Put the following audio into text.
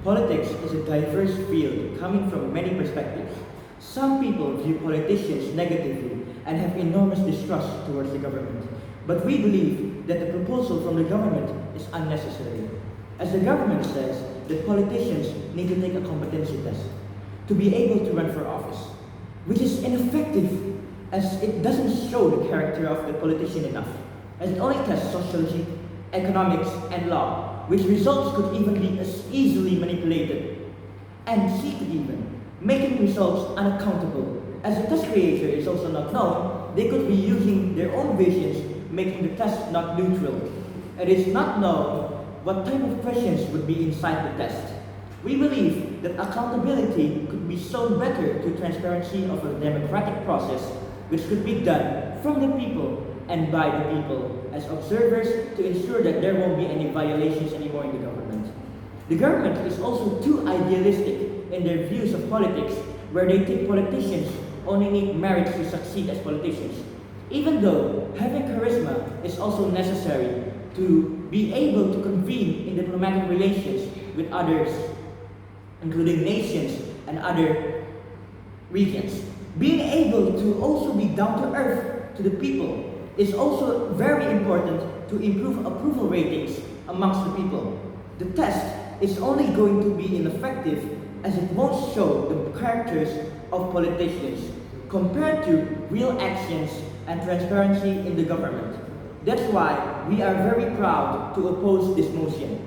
Politics is a diverse field coming from many perspectives. Some people view politicians negatively and have enormous distrust towards the government. But we believe that the proposal from the government is unnecessary. As the government says, that politicians need to take a competency test to be able to run for office, which is ineffective as it doesn't show the character of the politician enough, as it only tests sociology, economics, and law, which results could even be as easily manipulated and cheated even, making results unaccountable. As the test creator is also not known, they could be using their own visions, making the test not neutral. It is not known what type of questions would be inside the test. We believe that accountability could be shown better to transparency of a democratic process, which could be done from the people and by the people as observers to ensure that there won't be any violations anymore in the government. The government is also too idealistic in their views of politics, where they think politicians only need merit to succeed as politicians. Even though having charisma is also necessary to be able to convene in diplomatic relations with others, including nations and other regions. Being able to also be down to earth to the people is also very important to improve approval ratings amongst the people. The test is only going to be ineffective as it won't show the characters of politicians compared to real actions and transparency in the government. That's why we are very proud to oppose this motion.